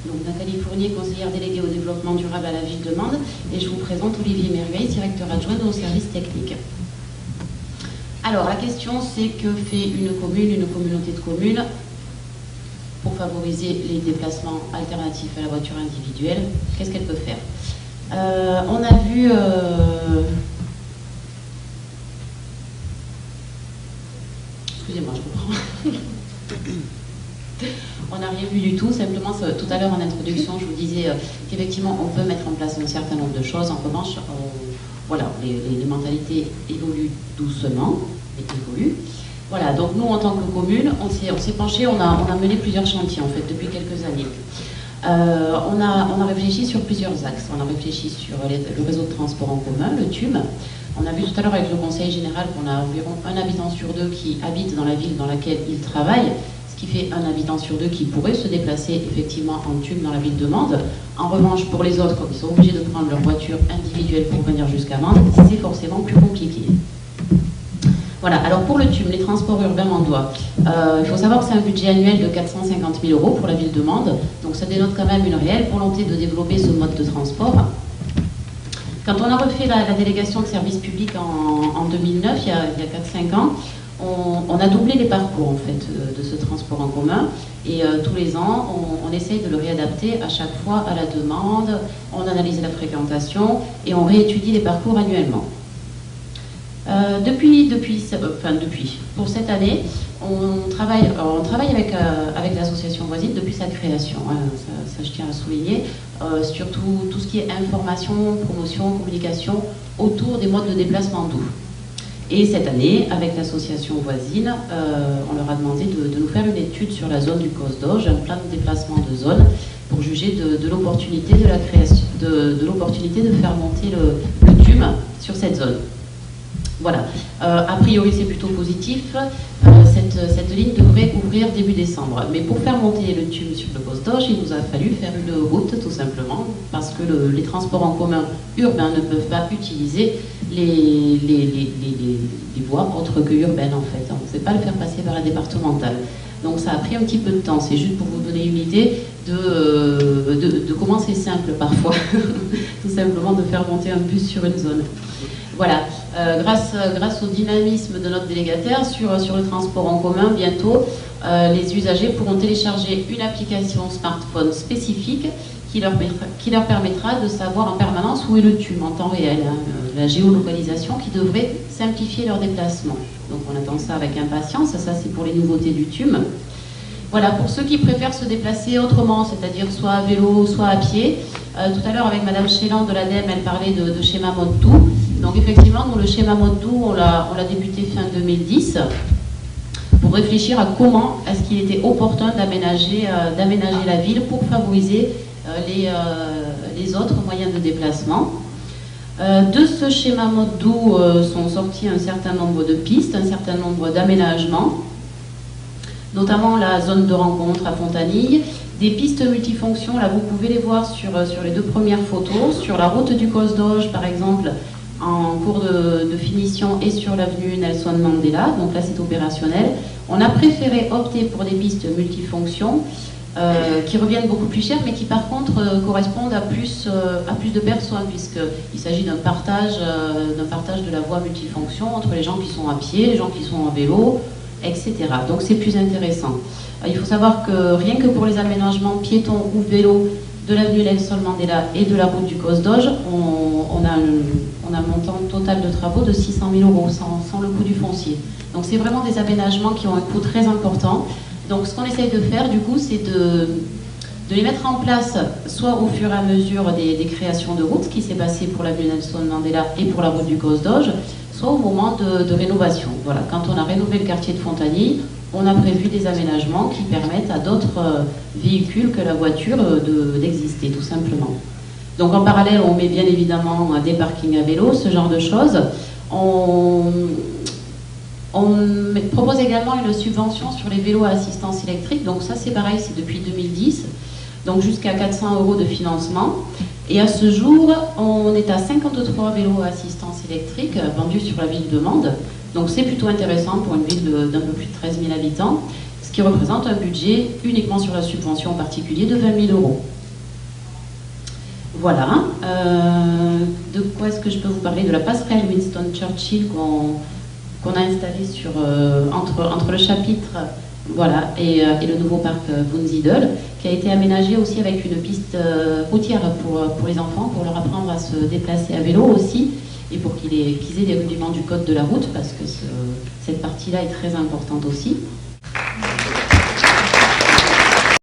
Donc Nathalie Fournier, conseillère déléguée au développement durable à la ville de Mende, et je vous présente Olivier Merveille, directeur adjoint de nos services techniques. Alors la question c'est que fait une commune, une communauté de communes pour favoriser les déplacements alternatifs à la voiture individuelle? Qu'est-ce qu'elle peut faire? On a vu... Excusez-moi, je reprends. On n'a rien vu du tout, simplement tout à l'heure en introduction, je vous disais qu'effectivement on peut mettre en place un certain nombre de choses. En revanche, voilà, les mentalités évoluent doucement, mais évoluent. Voilà, donc nous en tant que commune, on s'est penché, on a mené plusieurs chantiers en fait depuis quelques années. On a réfléchi sur plusieurs axes. On a réfléchi sur le réseau de transport en commun, le TUM. On a vu tout à l'heure avec le conseil général qu'on a environ un habitant sur deux qui habite dans la ville dans laquelle il travaille, ce qui fait un habitant sur deux qui pourrait se déplacer effectivement en TUM dans la ville de Mende. En revanche, pour les autres, qui sont obligés de prendre leur voiture individuelle pour venir jusqu'à Mende, c'est forcément plus compliqué. Voilà, alors pour le TUM, les transports urbains mendois, il faut savoir que c'est un budget annuel de 450 000 € pour la ville de Mende, donc ça dénote quand même une réelle volonté de développer ce mode de transport. Quand on a refait la délégation de services publics en 2009, il y a 4-5 ans, on a doublé les parcours en fait de ce transport en commun, et tous les ans on essaye de le réadapter à chaque fois à la demande, on analyse la fréquentation et on réétudie les parcours annuellement. Pour cette année, on travaille avec l'association voisine depuis sa création, hein, ça je tiens à souligner, surtout tout ce qui est information, promotion, communication autour des modes de déplacement doux. Et cette année, avec l'association voisine, on leur a demandé de nous faire une étude sur la zone du Cos d'Auge, un plan de déplacement de zone, pour juger de l'opportunité de la création, de l'opportunité de faire monter le TUM sur cette zone. Voilà, a priori c'est plutôt positif, cette ligne devrait ouvrir début décembre. Mais pour faire monter le TUM sur le Cos d'Auge, il nous a fallu faire une route tout simplement, parce que les transports en commun urbains ne peuvent pas utiliser les voies autres que urbaines en fait. On ne sait pas le faire passer par la départementale. Donc ça a pris un petit peu de temps, c'est juste pour vous donner une idée de comment c'est simple parfois, tout simplement de faire monter un bus sur une zone. Voilà, grâce au dynamisme de notre délégataire sur le transport en commun, bientôt, les usagers pourront télécharger une application smartphone spécifique qui leur permettra de savoir en permanence où est le TUM en temps réel, hein, la géolocalisation qui devrait simplifier leur déplacement. Donc on attend ça avec impatience, ça c'est pour les nouveautés du TUM. Voilà, pour ceux qui préfèrent se déplacer autrement, c'est-à-dire soit à vélo, soit à pied, tout à l'heure avec Madame Chélan de l'ADEME, elle parlait de schéma mode doux. Donc effectivement, nous, le schéma mode doux, on l'a débuté fin 2010 pour réfléchir à comment est-ce qu'il était opportun d'aménager la ville pour favoriser les autres moyens de déplacement. De ce schéma mode doux sont sortis un certain nombre de pistes, un certain nombre d'aménagements, notamment la zone de rencontre à Fontanille, des pistes multifonctions, là vous pouvez les voir sur les deux premières photos, sur la route du Cos d'Auge par exemple, en cours de finition, et sur l'avenue Nelson Mandela, donc là c'est opérationnel. On a préféré opter pour des pistes multifonctions qui reviennent beaucoup plus cher, mais qui par contre correspondent à plus de personnes, puisqu'il s'agit d'un partage de la voie multifonction entre les gens qui sont à pied, les gens qui sont en vélo, etc. Donc c'est plus intéressant. Il faut savoir que rien que pour les aménagements piétons ou vélos de l'avenue Nelson Mandela et de la route du Cos d'Auge, on a un montant total de travaux de 600 000 € sans le coût du foncier. Donc c'est vraiment des aménagements qui ont un coût très important. Donc ce qu'on essaye de faire du coup, c'est de les mettre en place soit au fur et à mesure des créations de routes, ce qui s'est passé pour l'avenue Nelson Mandela et pour la route du Cos d'Auge, soit au moment de rénovation. Voilà, quand on a rénové le quartier de Fontanille, on a prévu des aménagements qui permettent à d'autres véhicules que la voiture d'exister, tout simplement. Donc en parallèle, on met bien évidemment des parkings à vélo, ce genre de choses. On propose également une subvention sur les vélos à assistance électrique. Donc ça c'est pareil, c'est depuis 2010. Donc jusqu'à 400 € de financement. Et à ce jour, on est à 53 vélos à assistance électrique vendus sur la ville de Mende. Donc c'est plutôt intéressant pour une ville d'un peu plus de 13 000 habitants, ce qui représente un budget uniquement sur la subvention en particulier de 20 000 €. Voilà. De quoi est-ce que je peux vous parler? De la passerelle Winston Churchill qu'on a installée entre le chapitre voilà, et le nouveau parc Wunsiedel, qui a été aménagé aussi avec une piste routière pour les enfants, pour leur apprendre à se déplacer à vélo aussi, et pour qu'ils aient des rudiments du code de la route, parce que cette partie-là est très importante aussi.